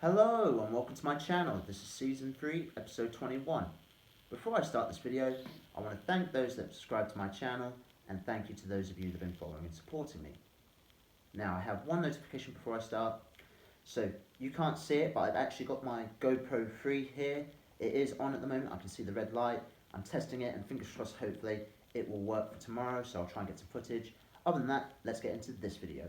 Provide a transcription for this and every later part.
Hello and welcome to my channel. This is season 3 episode 21. Before I start this video, I want to thank those that have subscribed to my channel and thank you to those of you that have been following and supporting me. Now I have one notification before I start. So you can't see it, but I've actually got my GoPro 3 here. It is on at the moment. I can see the red light. I'm testing it and fingers crossed hopefully it will work for tomorrow, so I'll try and get some footage. Other than that, let's get into this video.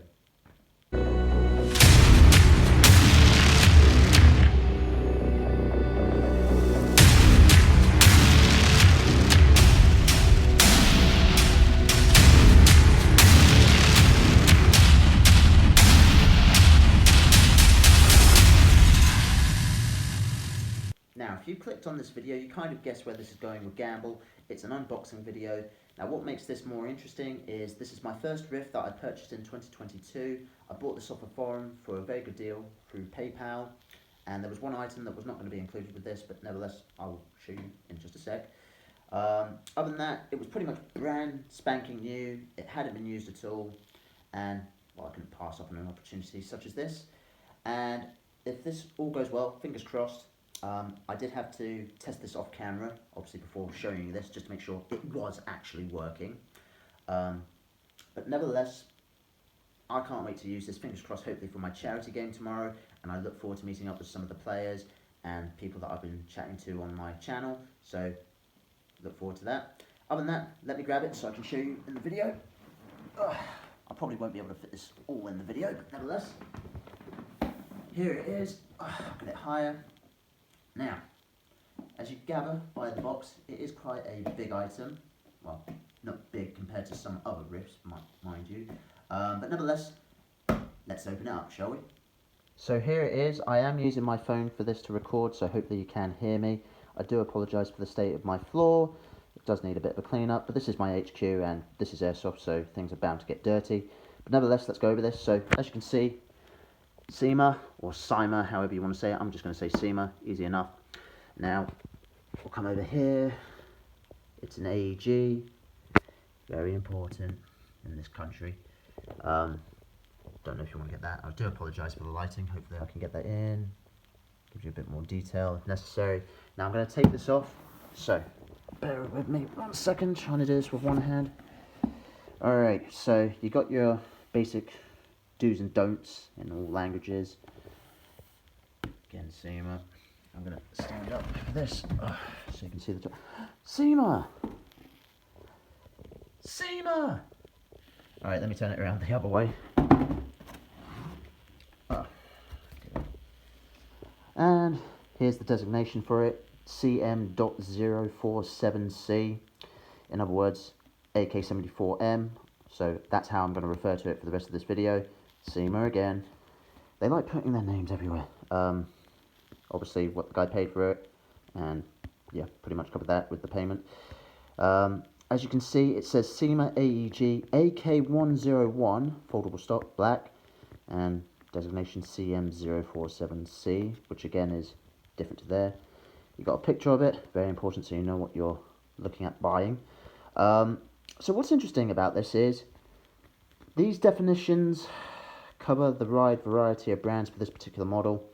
Now, if you clicked on this video, you kind of guessed where this is going with Gamble. It's an unboxing video. Now, what makes this more interesting is this is my first Rift that I purchased in 2022. I bought this off a forum for a very good deal through PayPal. And there was one item that was not going to be included with this, but nevertheless, I'll show you in just a sec. Other than that, it was pretty much brand spanking new. It hadn't been used at all. And, well, I couldn't pass up on an opportunity such as this. And if this all goes well, fingers crossed, I did have to test this off camera, obviously before showing you this, just to make sure it was actually working. But nevertheless, I can't wait to use this, fingers crossed, hopefully for my charity game tomorrow, and I look forward to meeting up with some of the players and people that I've been chatting to on my channel, so look forward to that. Other than that, let me grab it so I can show you in the video. I probably won't be able to fit this all in the video, but nevertheless, here it is. I'll get it higher. Now, as you gather by the box, it is quite a big item. Well, not big compared to some other Rifts, mind you. But nevertheless, let's open it up, shall we? So here it is. I am using my phone for this to record, so hopefully you can hear me. I do apologise for the state of my floor. It does need a bit of a clean up, but this is my HQ and this is Airsoft, so things are bound to get dirty. But nevertheless, let's go over this. So, as you can see, CYMA, or CYMA, however you want to say it. I'm just going to say CYMA, easy enough. Now, we'll come over here. It's an AEG, very important in this country. Don't know if you want to get that. I do apologise for the lighting, hopefully I can get that in. Gives you a bit more detail if necessary. Now I'm going to take this off, so bear with me 1 second, trying to do this with one hand. Alright, so you got your basic do's and don'ts in all languages. Again, CYMA. I'm going to stand up for this so you can see the top. CYMA! CYMA! Alright, let me turn it around the other way. And here's the designation for it, CM.047C. In other words, AK-74M. So that's how I'm going to refer to it for the rest of this video. CYMA again. They like putting their names everywhere. Obviously what the guy paid for it, and yeah, pretty much covered that with the payment. As you can see, it says CYMA AEG AK-101 foldable stock black, and designation CM.047C, which again is different to there. You got a picture of it, very important, so you know what you're looking at buying. So what's interesting about this is these definitions cover the wide variety of brands for this particular model.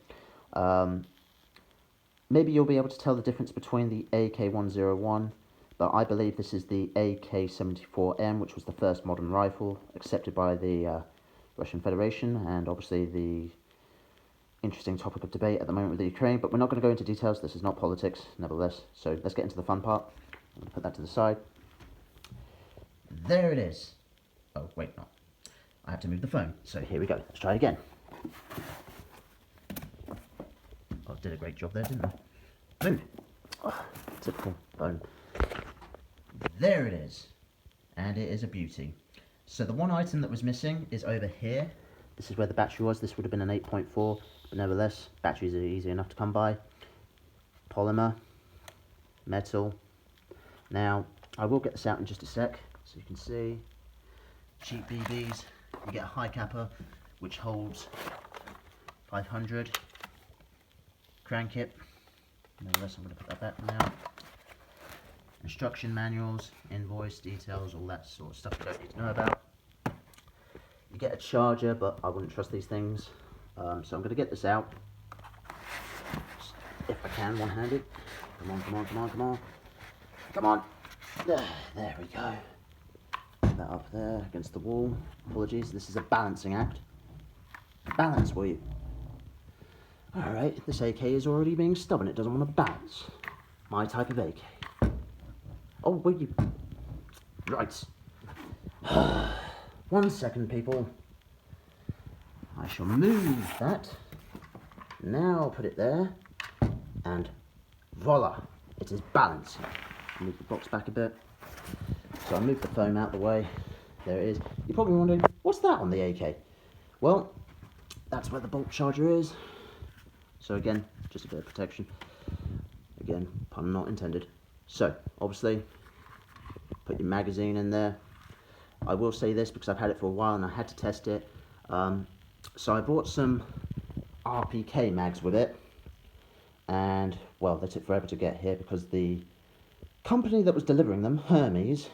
Maybe you'll be able to tell the difference between the AK-101, but I believe this is the AK-74M, which was the first modern rifle accepted by the Russian Federation, and obviously the interesting topic of debate at the moment with the Ukraine, but we're not going to go into details. This is not politics, nevertheless. So let's get into the fun part. I'm going to put that to the side. There it is. Oh, wait, no. I have to move the phone. So here we go. Let's try again. Oh, I did a great job there, didn't I? Move. Oh, typical phone. There it is. And it is a beauty. So the one item that was missing is over here. This is where the battery was. This would have been an 8.4, but nevertheless, batteries are easy enough to come by. Polymer, metal. Now, I will get this out in just a sec, so you can see. Cheap BBs. You get a high capper, which holds 500. Crank it. Nevertheless, I'm going to put that back now. Instruction manuals, invoice, details, all that sort of stuff you don't need to know about. You get a charger, but I wouldn't trust these things. So I'm going to get this out. if I can, one-handed. Come on, come on, come on, come on. Come on. There we go. Put that up there against the wall. Apologies, this is a balancing act. Balance, will you? Alright, this AK is already being stubborn. It doesn't want to balance. My type of AK. Oh, will you? Right. 1 second, people. I shall move that. Now I'll put it there. And voila, it is balancing. Move the box back a bit. So I move the foam out the way. There it is. You're probably wondering, what's that on the AK? Well, that's where the bolt charger is. So again, just a bit of protection. Again, pun not intended. So, obviously, put your magazine in there. I will say this because I've had it for a while and I had to test it. So I bought some RPK mags with it. And, well, they took forever to get here because the company that was delivering them, Hermes,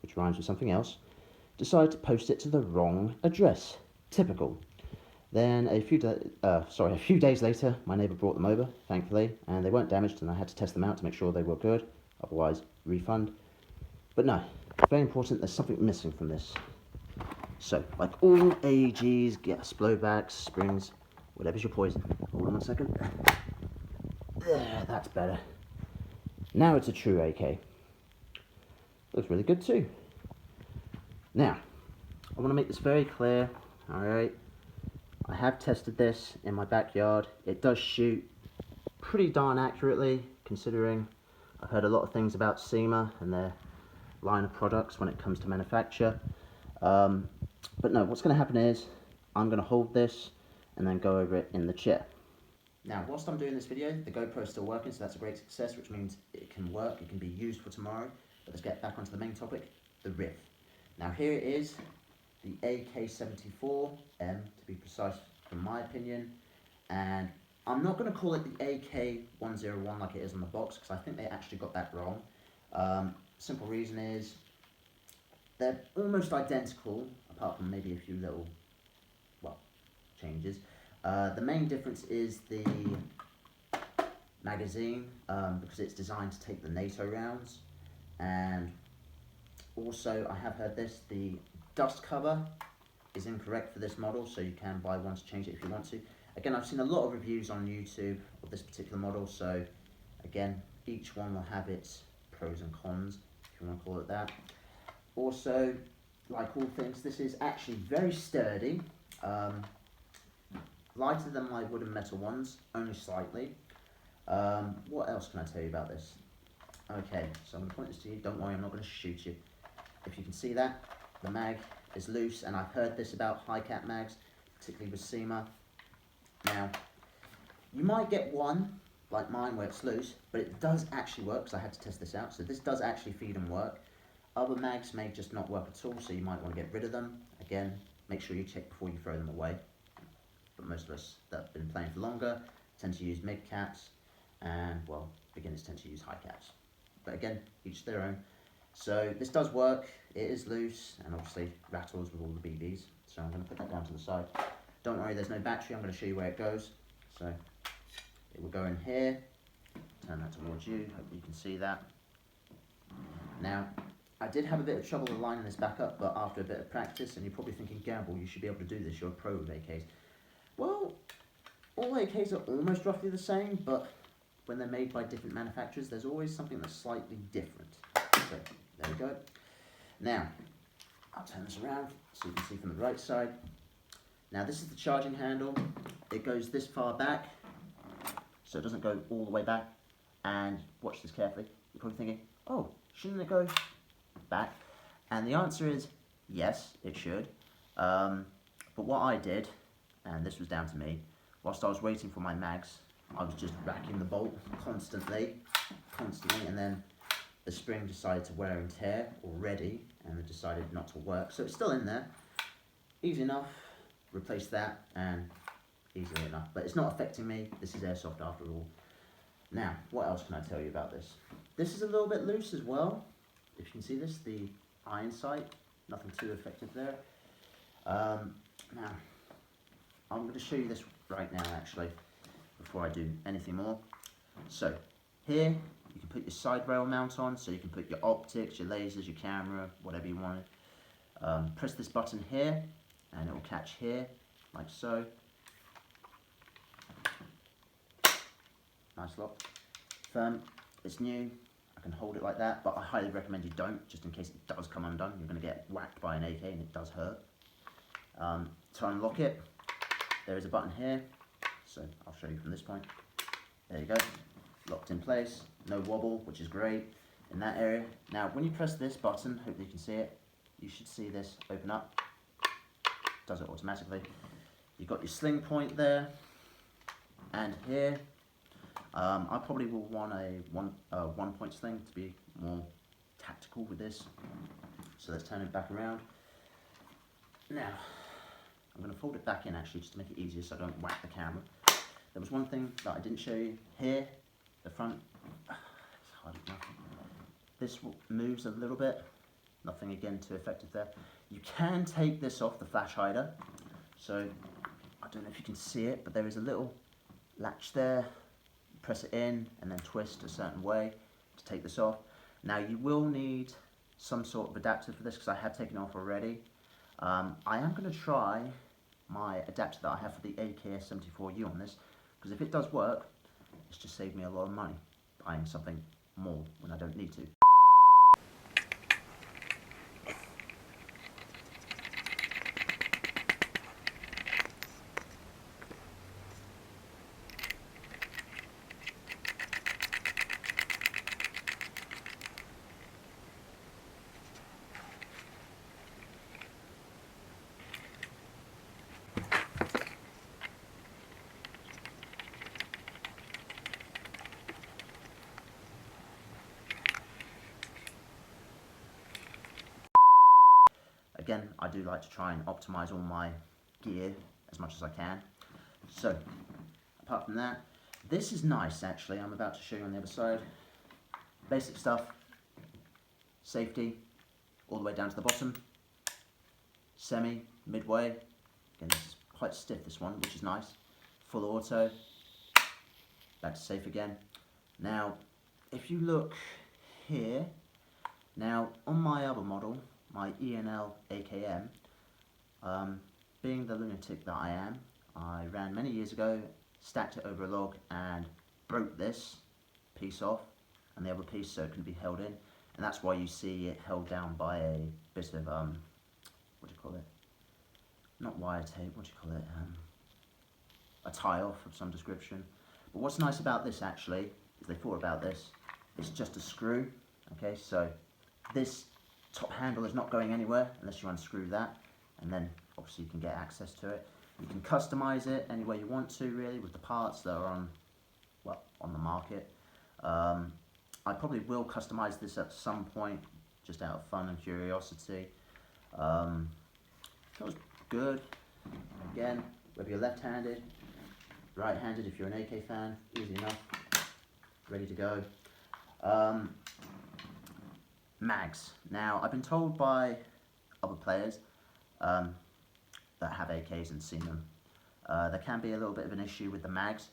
which rhymes with something else, decided to post it to the wrong address. Typical. Then a few days later, my neighbour brought them over, thankfully, and they weren't damaged and I had to test them out to make sure they were good, otherwise refund. But no, very important, there's something missing from this. So, like all AEGs, gas blowbacks, springs, whatever's your poison. Hold on 1 second. There, that's better. Now it's a true AK. Looks really good too. Now, I want to make this very clear, alright? I have tested this in my backyard. It does shoot pretty darn accurately, considering I've heard a lot of things about CYMA and their line of products when it comes to manufacture. But no, what's going to happen is I'm going to hold this and then go over it in the chair. Now, whilst I'm doing this video, the GoPro is still working, so that's a great success, which means it can work, it can be used for tomorrow. But let's get back onto the main topic, the riff. Now here it is, the AK-74M, to be precise, from my opinion. And I'm not going to call it the AK-101 like it is on the box, because I think they actually got that wrong. Simple reason is, they're almost identical, apart from maybe a few little, well, changes. The main difference is the magazine, because it's designed to take the NATO rounds. And also, I have heard this, the dust cover is incorrect for this model, so you can buy one to change it if you want to. Again, I've seen a lot of reviews on YouTube of this particular model, so again, each one will have its pros and cons, if you want to call it that. Also, like all things, this is actually very sturdy, lighter than my wood and metal ones, only slightly. What else can I tell you about this? Okay, so I'm going to point this to you, don't worry, I'm not going to shoot you. If you can see that, the mag is loose, and I've heard this about high-cap mags, particularly with CYMA. Now, you might get one, like mine, where it's loose, but it does actually work, because I had to test this out, so this does actually feed and work. Other mags may just not work at all, so you might want to get rid of them. Again, make sure you check before you throw them away. But most of us that have been playing for longer tend to use mid-caps, and, well, beginners tend to use high-caps. But again, each their own. So this does work, it is loose, and obviously rattles with all the BBs. So I'm going to put that down to the side. Don't worry, there's no battery, I'm going to show you where it goes. So it will go in here, turn that towards you, hope you can see that. Now, I did have a bit of trouble lining this back up, but after a bit of practice, and you're probably thinking, Gamble, you should be able to do this, you're a pro with AKs. Well, all AKs are almost roughly the same, but when they're made by different manufacturers, there's always something that's slightly different. So, there we go. Now, I'll turn this around so you can see from the right side. Now, this is the charging handle. It goes this far back, so it doesn't go all the way back. And watch this carefully. You're probably thinking, oh, shouldn't it go back? And the answer is yes, it should. But what I did, and this was down to me, whilst I was waiting for my mags, I was just racking the bolt constantly, and then the spring decided to wear and tear already, and it decided not to work. So it's still in there, easy enough, replace that, and easily enough. But it's not affecting me, this is Airsoft after all. Now, what else can I tell you about this? This is a little bit loose as well. If you can see this, the iron sight, nothing too effective there. Now, I'm going to show you this right now actually, before I do anything more. So here you can put your side rail mount on, so you can put your optics, your lasers, your camera, whatever you want. Press this button here and it will catch here, like so. Nice lock. Firm. It's new. I can hold it like that, but I highly recommend you don't, just in case it does come undone. You're going to get whacked by an AK and it does hurt. To unlock it, there is a button here, so I'll show you from this point. There you go, locked in place, no wobble, which is great in that area. Now when you press this button, hopefully you can see it, you should see this open up. Does it automatically. You've got your sling point there, and here I probably will want a one point sling to be more tactical with this. So let's turn it back around. Now I'm going to fold it back in actually, just to make it easier so I don't whack the camera. There was one thing that I didn't show you here, the front. It's hard enough. This moves a little bit. Nothing again too effective there. You can take this off, the flash hider. So I don't know if you can see it, but there is a little latch there. Press it in and then twist a certain way to take this off. Now you will need some sort of adapter for this because I have taken it off already. I am going to try my adapter that I have for the AKS74U on this, because if it does work, it's just saved me a lot of money buying something more when I don't need to. Again, I do like to try and optimize all my gear as much as I can. So, apart from that, this is nice actually. I'm about to show you on the other side. Basic stuff, safety, all the way down to the bottom. Semi, midway. Again, this is quite stiff, this one, which is nice. Full auto. Back to safe again. Now, if you look here, now on my other model, my ENL AKM, being the lunatic that I am, I ran many years ago, stacked it over a log and broke this piece off and the other piece so it can be held in, and that's why you see it held down by a bit of, what do you call it? Not wire tape, what do you call it? A tie off of some description. But what's nice about this actually, is they thought about this, it's just a screw, okay, so this top handle is not going anywhere unless you unscrew that, and then obviously you can get access to it. You can customize it any way you want to, really, with the parts that are on the market. I probably will customize this at some point, just out of fun and curiosity. Feels good. Again, whether you're left-handed, right-handed, if you're an AK fan, easy enough, ready to go. Mags. Now, I've been told by other players that have AKs and seen them, there can be a little bit of an issue with the mags.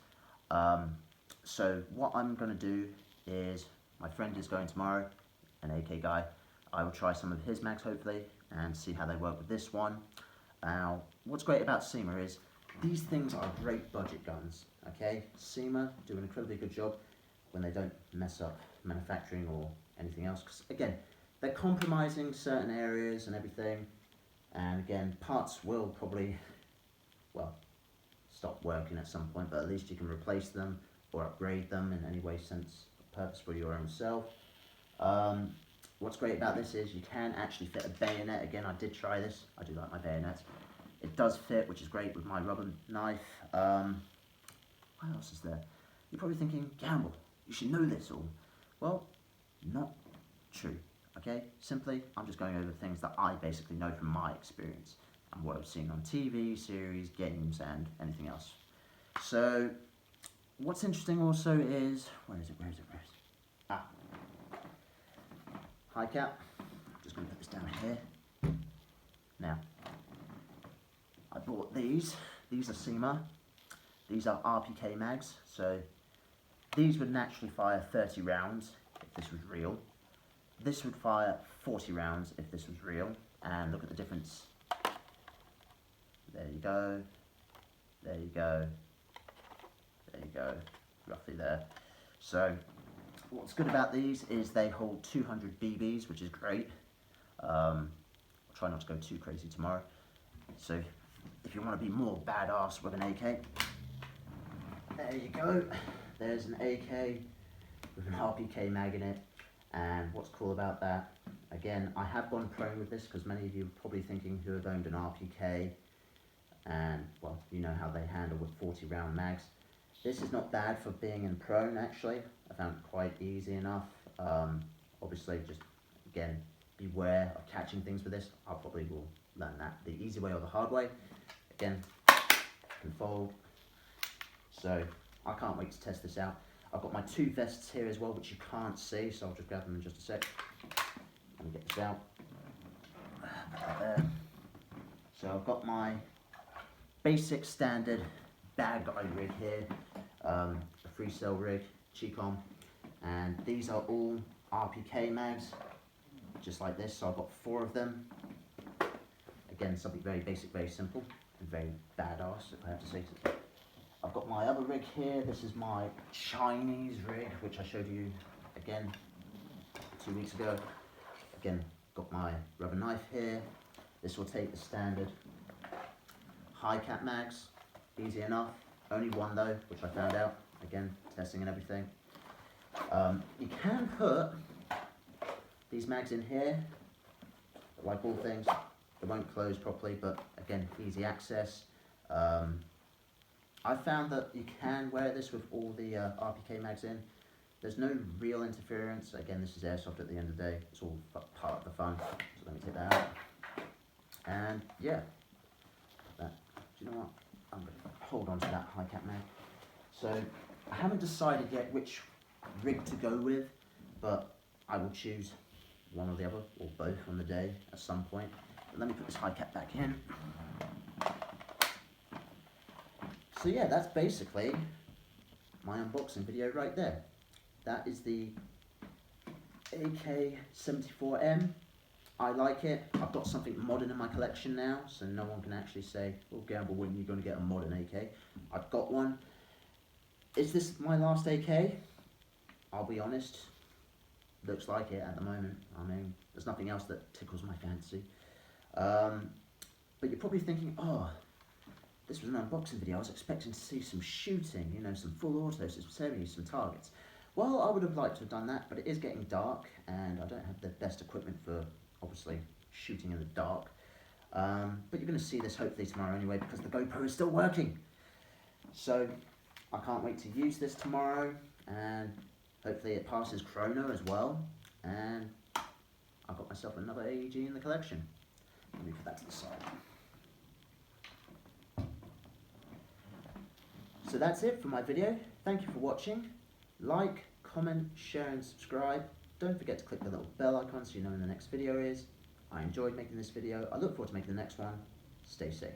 So what I'm going to do is, my friend is going tomorrow, an AK guy. I will try some of his mags hopefully and see how they work with this one. Now, what's great about CYMA is these things are great budget guns. Okay, CYMA do an incredibly good job when they don't mess up manufacturing or anything else, because again, they're compromising certain areas and everything, and again, parts will probably, well, stop working at some point, but at least you can replace them or upgrade them in any way, sense, purpose for your own self. What's great about this is you can actually fit a bayonet. Again, I did try this, I do like my bayonets. It does fit, which is great with my rubber knife. What else is there? You're probably thinking, Gamble, you should know this all. Well, not true, okay? Simply, I'm just going over things that I basically know from my experience and what I've seen on TV, series, games, and anything else. So, what's interesting also is, where is it? Ah, high cap. Just going to put this down here. Now, I bought these. These are CYMA. These are RPK mags, so these would naturally fire 30 rounds if this was real. This would fire 40 rounds if this was real. And look at the difference. There you go. There you go. There you go. Roughly there. So what's good about these is they hold 200 BBs, which is great. I'll try not to go too crazy tomorrow. So if you want to be more badass with an AK, there you go. There's an AK with an RPK mag in it. And what's cool about that, again, I have gone prone with this because many of you are probably thinking who have owned an RPK, and well, you know how they handle with 40 round mags. This is not bad for being in prone, actually. I found it quite easy enough. Obviously, just again, beware of catching things with this. I probably will learn that the easy way or the hard way. Again, can fold. So I can't wait to test this out. I've got my two vests here as well, which you can't see, so I'll just grab them in just a sec. Let me get this out. Put that there. So I've got my basic standard bad guy rig here, a free cell rig, Chicom, and these are all RPK mags, just like this. So I've got 4 of them. Again, something very basic, very simple, and very badass, if I have to say so. I've got my other rig here. This is my Chinese rig, which I showed you again 2 weeks ago. Again, got my rubber knife here. This will take the standard high cap mags, easy enough. Only one though, which I found out, again, testing and everything. You can put these mags in here, but like all things, it won't close properly, but again, easy access. I found that you can wear this with all the RPK mags in. There's no real interference. Again, this is Airsoft at the end of the day. It's all part of the fun. So let me take that out. And yeah, do you know what? I'm going to hold on to that high cap mag. So I haven't decided yet which rig to go with, but I will choose one or the other, or both on the day at some point. But let me put this high cap back in. So yeah, that's basically my unboxing video right there. That is the AK-74M. I like it. I've got something modern in my collection now, so no one can actually say, oh Gamble, when are you going to get a modern AK? I've got one. Is this my last AK? I'll be honest, looks like it at the moment. I mean, there's nothing else that tickles my fancy. But you're probably thinking, oh, this was an unboxing video. I was expecting to see some shooting, you know, some full auto, some semis, some targets. Well, I would have liked to have done that, but it is getting dark, and I don't have the best equipment for, obviously, shooting in the dark. But you're going to see this hopefully tomorrow anyway, because the GoPro is still working. So I can't wait to use this tomorrow, and hopefully it passes chrono as well. And I've got myself another AEG in the collection. Let me put that to the side. So that's it for my video. Thank you for watching. Like, comment, share and subscribe. Don't forget to click the little bell icon so you know when the next video is. I enjoyed making this video. I look forward to making the next one. Stay safe.